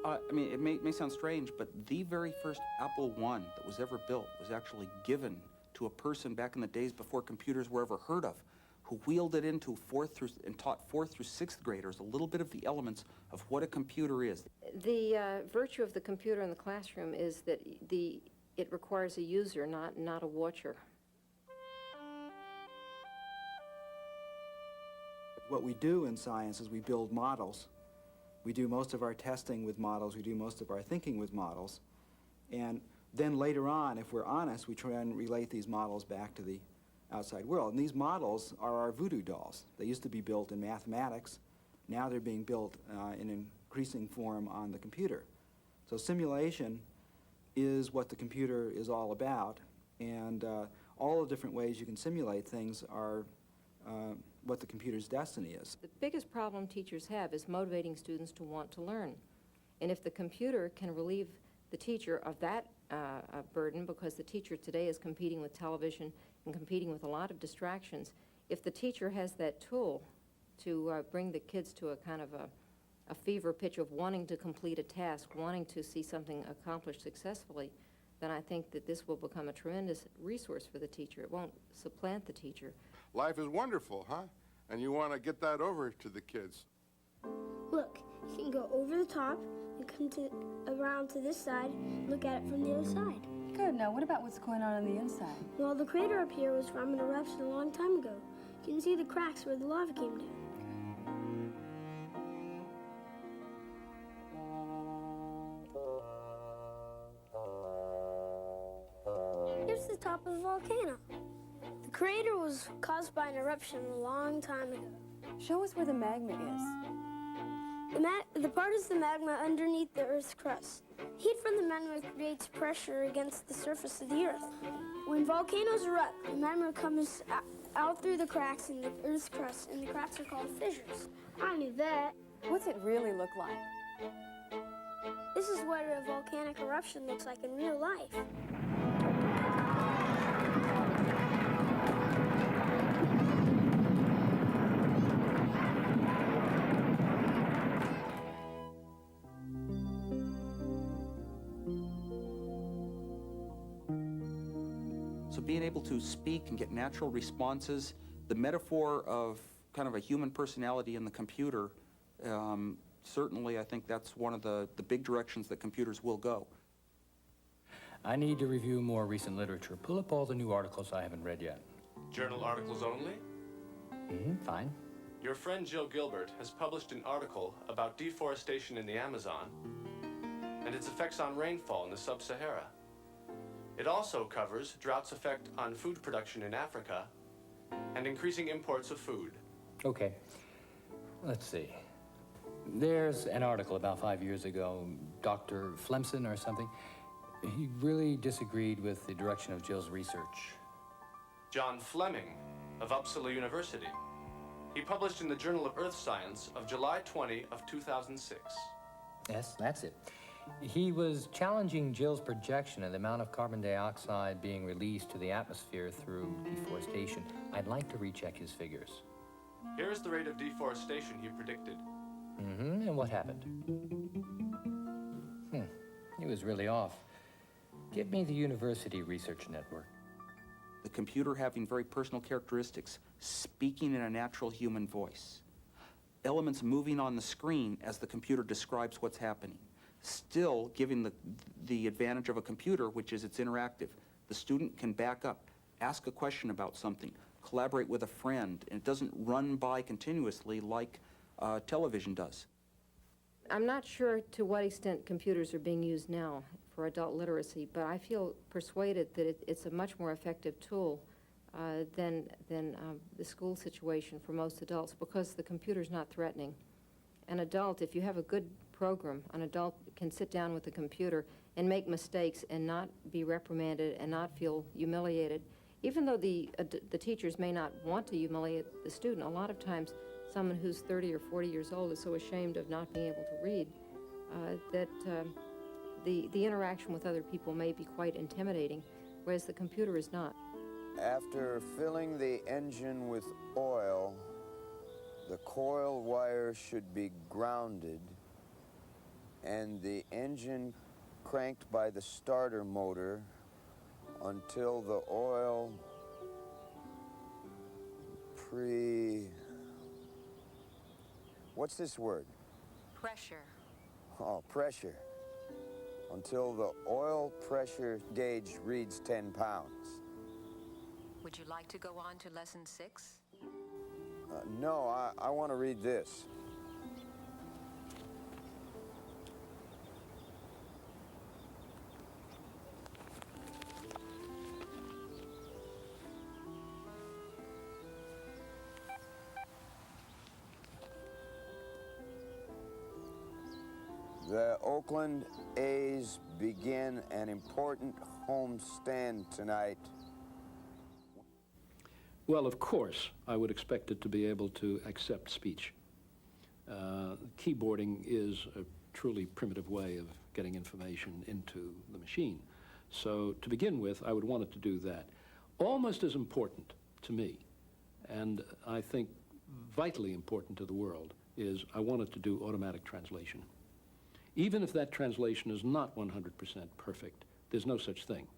I mean, it may sound strange, but the very first Apple I that was ever built was actually given to a person back in the days before computers were ever heard of, who wheeled it into and taught 4th through 6th graders a little bit of the elements of what a computer is. The virtue of the computer in the classroom is that it requires a user, not a watcher. What we do in science is we build models. We do most of our testing with models. We do most of our thinking with models. And then later on, if we're honest, we try and relate these models back to the outside world. And these models are our voodoo dolls. They used to be built in mathematics. Now they're being built in increasing form on the computer. So simulation is what the computer is all about. And all the different ways you can simulate things are what the computer's destiny is. The biggest problem teachers have is motivating students to want to learn. And if the computer can relieve the teacher of that burden, because the teacher today is competing with television and competing with a lot of distractions, if the teacher has that tool to bring the kids to a kind of a fever pitch of wanting to complete a task, wanting to see something accomplished successfully, then I think that this will become a tremendous resource for the teacher. It won't supplant the teacher. Life is wonderful, huh? And you want to get that over to the kids. Look, you can go over the top and come around to this side and look at it from the other side. Good. Now, what about what's going on the inside? Well, the crater up here was from an eruption a long time ago. You can see the cracks where the lava came down. Here's the top of the volcano. The crater was caused by an eruption a long time ago. Show us where the magma is. The part is the magma underneath the Earth's crust. Heat from the magma creates pressure against the surface of the Earth. When volcanoes erupt, the magma comes out through the cracks in the Earth's crust, and the cracks are called fissures. I knew that. What's it really look like? This is what a volcanic eruption looks like in real life. So being able to speak and get natural responses, the metaphor of kind of a human personality in the computer, certainly I think that's one of the big directions that computers will go. I need to review more recent literature. Pull up all the new articles I haven't read yet. Journal articles only? Fine. Your friend Jill Gilbert has published an article about deforestation in the Amazon and its effects on rainfall in the sub-Sahara. It also covers drought's effect on food production in Africa and increasing imports of food. Okay. Let's see. There's an article about 5 years ago, Dr. Flemson or something. He really disagreed with the direction of Jill's research. John Fleming of Uppsala University. He published in the Journal of Earth Science of July 20 of 2006. Yes, that's it. He was challenging Jill's projection of the amount of carbon dioxide being released to the atmosphere through deforestation. I'd like to recheck his figures. Here's the rate of deforestation he predicted. And what happened? He was really off. Give me the University Research Network. The computer having very personal characteristics, speaking in a natural human voice. Elements moving on the screen as the computer describes what's happening. Still giving the advantage of a computer, which is it's interactive. The student can back up, ask a question about something, collaborate with a friend, and it doesn't run by continuously like television does. I'm not sure to what extent computers are being used now for adult literacy, but I feel persuaded that it's a much more effective tool than the school situation for most adults, because the computer's not threatening. An adult, if you have a good program, an adult can sit down with the computer and make mistakes and not be reprimanded and not feel humiliated. Even though the teachers may not want to humiliate the student, a lot of times someone who's 30 or 40 years old is so ashamed of not being able to read that the interaction with other people may be quite intimidating, whereas the computer is not. After filling the engine with oil, the coil wire should be grounded and the engine cranked by the starter motor until the oil What's this word? Pressure. Oh, pressure. Until the oil pressure gauge reads 10 pounds. Would you like to go on to lesson 6? No, I want to read this. The Oakland A's begin an important homestand tonight. Well, of course, I would expect it to be able to accept speech. Keyboarding is a truly primitive way of getting information into the machine. So to begin with, I would want it to do that. Almost as important to me, and I think vitally important to the world, is I want it to do automatic translation. Even if that translation is not 100% perfect, there's no such thing.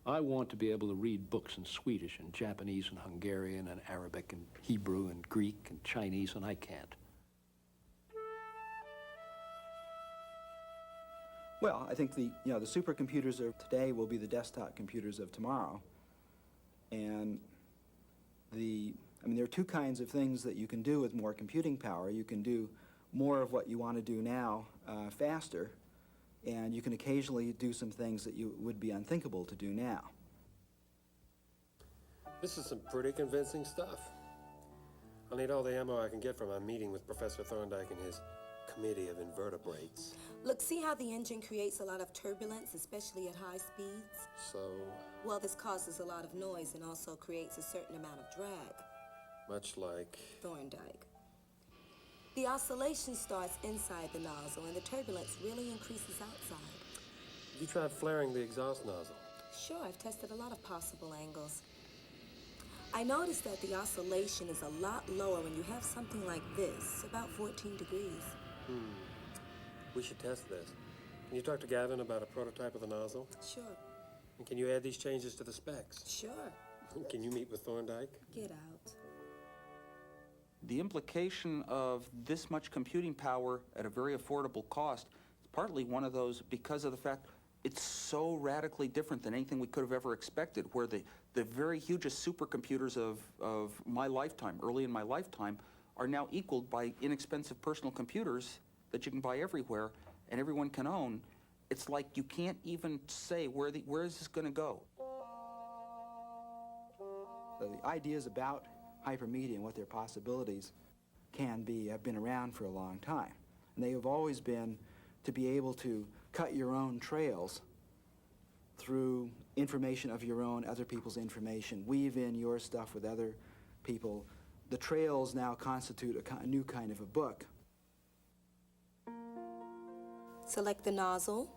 I want to be able to read books in Swedish and Japanese and Hungarian and Arabic and Hebrew and Greek and Chinese, and I can't. Well, I think the supercomputers of today will be the desktop computers of tomorrow. And there are two kinds of things that you can do with more computing power. You can do more of what you want to do now faster, and you can occasionally do some things that you would be unthinkable to do now. This is some pretty convincing stuff. I'll need all the ammo I can get from my meeting with Professor Thorndike and his committee of invertebrates. Look, see how the engine creates a lot of turbulence, especially at high speeds? So? Well, this causes a lot of noise and also creates a certain amount of drag. Much like? Thorndike. The oscillation starts inside the nozzle, and the turbulence really increases outside. Have you tried flaring the exhaust nozzle? Sure, I've tested a lot of possible angles. I noticed that the oscillation is a lot lower when you have something like this, about 14 degrees. We should test this. Can you talk to Gavin about a prototype of the nozzle? Sure. And can you add these changes to the specs? Sure. Can you meet with Thorndike? Get out. The implication of this much computing power at a very affordable cost is partly one of those because of the fact it's so radically different than anything we could have ever expected, where the very hugest supercomputers of my lifetime, early in my lifetime, are now equaled by inexpensive personal computers that you can buy everywhere and everyone can own. It's like you can't even say where is this going to go. So the ideas about hypermedia and what their possibilities can be have been around for a long time. And they have always been to be able to cut your own trails through information of your own, other people's information, weave in your stuff with other people. The trails now constitute a new kind of a book. Select the nozzle.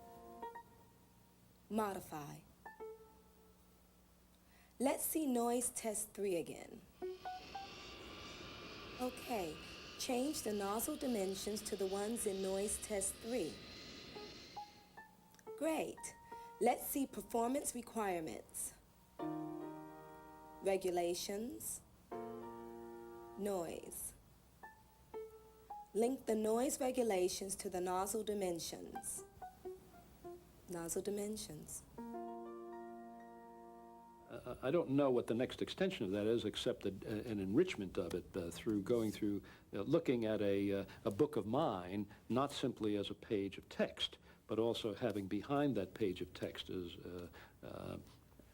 Modify. Let's see noise test 3 again. Okay, change the nozzle dimensions to the ones in noise test 3. Great. Let's see performance requirements. Regulations. Noise. Link the noise regulations to the nozzle dimensions. Nozzle dimensions. I don't know what the next extension of that is, except an enrichment of it through going through, looking at a book of mine, not simply as a page of text, but also having behind that page of text is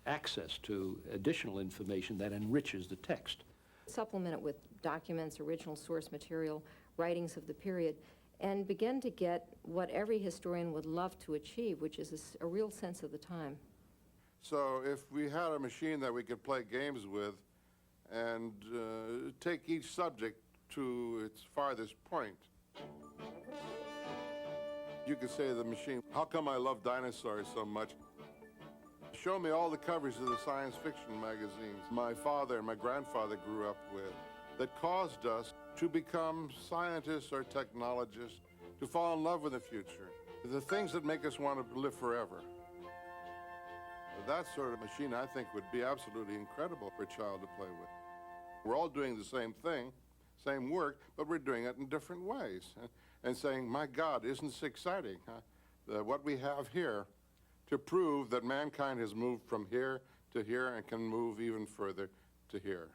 access to additional information that enriches the text. Supplement it with documents, original source material, writings of the period, and begin to get what every historian would love to achieve, which is a real sense of the time. So if we had a machine that we could play games with and take each subject to its farthest point, you could say to the machine, how come I love dinosaurs so much? Show me all the covers of the science fiction magazines my father and my grandfather grew up with that caused us to become scientists or technologists, to fall in love with the future. The things that make us want to live forever. That sort of machine, I think, would be absolutely incredible for a child to play with. We're all doing the same thing, same work, but we're doing it in different ways. And saying, my God, isn't this exciting, huh? What we have here to prove that mankind has moved from here to here and can move even further to here.